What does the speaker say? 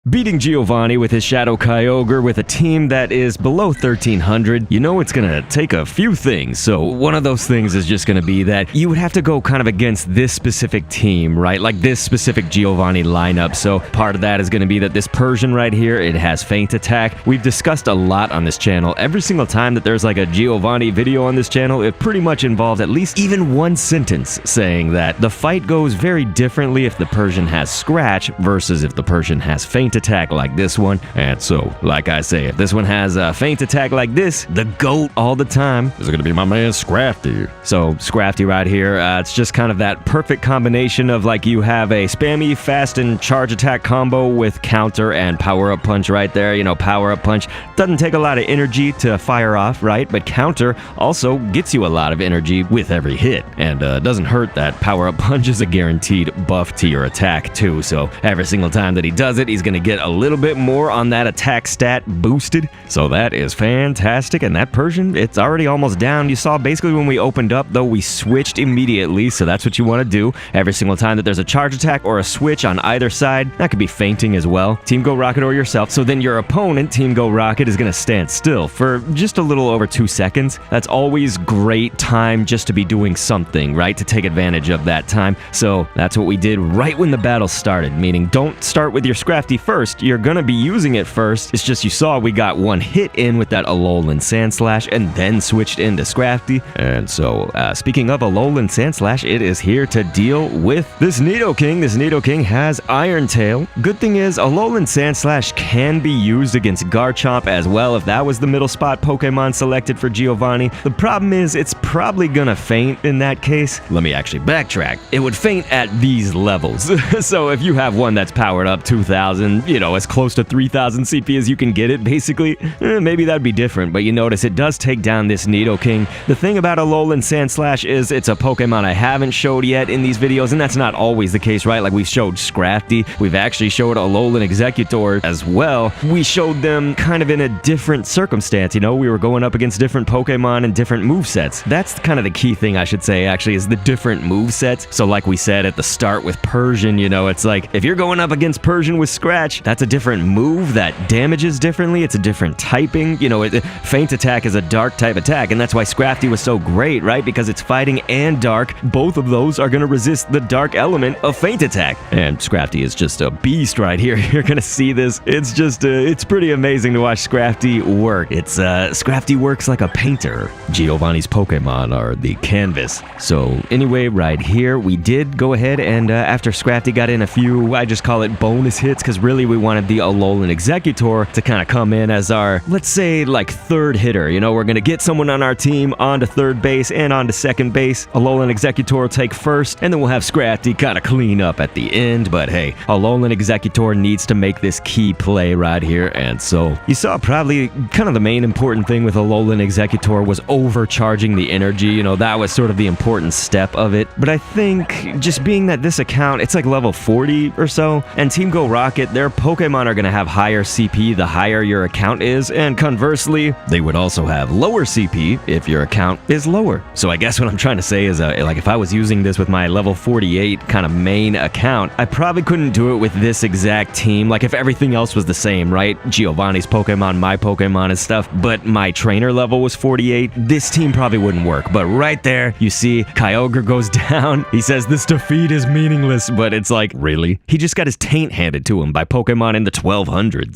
Beating Giovanni with his Shadow Kyogre with a team that is below 1300, you know it's gonna take a few things. So one of those things is just gonna be that you would have to go kind of against this specific team, right? Like this specific Giovanni lineup. So part of that is gonna be that this Persian right here, it has feint attack. We've discussed a lot on this channel. Every single time that there's like a Giovanni video on this channel, it pretty much involves at least even one sentence saying that the fight goes very differently if the Persian has scratch versus if the Persian has feint attack like this one. And so, like I say, if this one has a feint attack like this, the GOAT all the time is gonna be my man Scrafty. So Scrafty right here, it's just kind of that perfect combination of like you have a spammy fast and charge attack combo with counter and power up punch right there. You know, power up punch doesn't take a lot of energy to fire off, right? But counter also gets you a lot of energy with every hit, and doesn't hurt that power up punch is a guaranteed buff to your attack too. So every single time that he does it, he's gonna get a little bit more on that attack stat boosted. So that is fantastic. And that Persian, it's already almost down. You saw basically when we opened up though, we switched immediately. So that's what you want to do every single time that there's a charge attack or a switch on either side. That could be feinting as well. Team Go Rocket or yourself. So then your opponent, Team Go Rocket, is going to stand still for just a little over 2 seconds. That's always great time just to be doing something, right? To take advantage of that time. So that's what we did right when the battle started, meaning don't start with your Scrafty first. You're gonna be using it first. It's just you saw we got one hit in with that Alolan Sandslash and then switched into Scrafty. And so, speaking of Alolan Sandslash, it is here to deal with this Nidoking. This Nidoking has Iron Tail. Good thing is, Alolan Sandslash can be used against Garchomp as well if that was the middle spot Pokemon selected for Giovanni. The problem is, it's probably gonna feint in that case. Let me actually backtrack. It would feint at these levels. So if you have one that's powered up 2000, you know, as close to 3000 CP as you can get it, basically, maybe that'd be different. But you notice it does take down this Nidoking. The thing about Alolan Sandslash is it's a Pokemon I haven't showed yet in these videos, and that's not always the case, right? Like we showed Scrafty, we've actually showed Alolan Exeggutor as well. We showed them kind of in a different circumstance, you know? We were going up against different Pokemon and different movesets. That's kind of the key thing, I should say, actually, is the different movesets. So like we said at the start with Persian, you know, it's like, if you're going up against Persian with Scratch, that's a different move that damages differently. It's a different typing. You know, feint attack is a dark type attack, and that's why Scrafty was so great, right? Because it's fighting and dark. Both of those are going to resist the dark element of feint attack. And Scrafty is just a beast right here. You're going to see this. It's just, it's pretty amazing to watch Scrafty work. Scrafty works like a painter. Giovanni's Pokemon are the canvas. So anyway, right here, we did go ahead and after Scrafty got in a few, I just call it bonus hits, because really we wanted the Alolan Exeggutor to kind of come in as our, let's say, like third hitter. You know, we're going to get someone on our team onto third base and onto second base. Alolan Exeggutor will take first, and then we'll have Scrafty kind of clean up at the end. But hey, Alolan Exeggutor needs to make this key play right here. And so you saw probably kind of the main important thing with Alolan Exeggutor was overcharging the energy. You know, that was sort of the important step of it. But I think just being that this account, it's like level 40 or so, and Team Go Rocket, their Pokemon are going to have higher CP the higher your account is, and conversely, they would also have lower CP if your account is lower. So I guess what I'm trying to say is, like if I was using this with my level 48 kind of main account, I probably couldn't do it with this exact team. Like if everything else was the same, right? Giovanni's Pokemon, my Pokemon and stuff, but my trainer level was 48, this team probably wouldn't work. But right there, you see Kyogre goes down. He says this defeat is meaningless, but it's like, really? He just got his taint handed to him by Pokemon in the 1200s.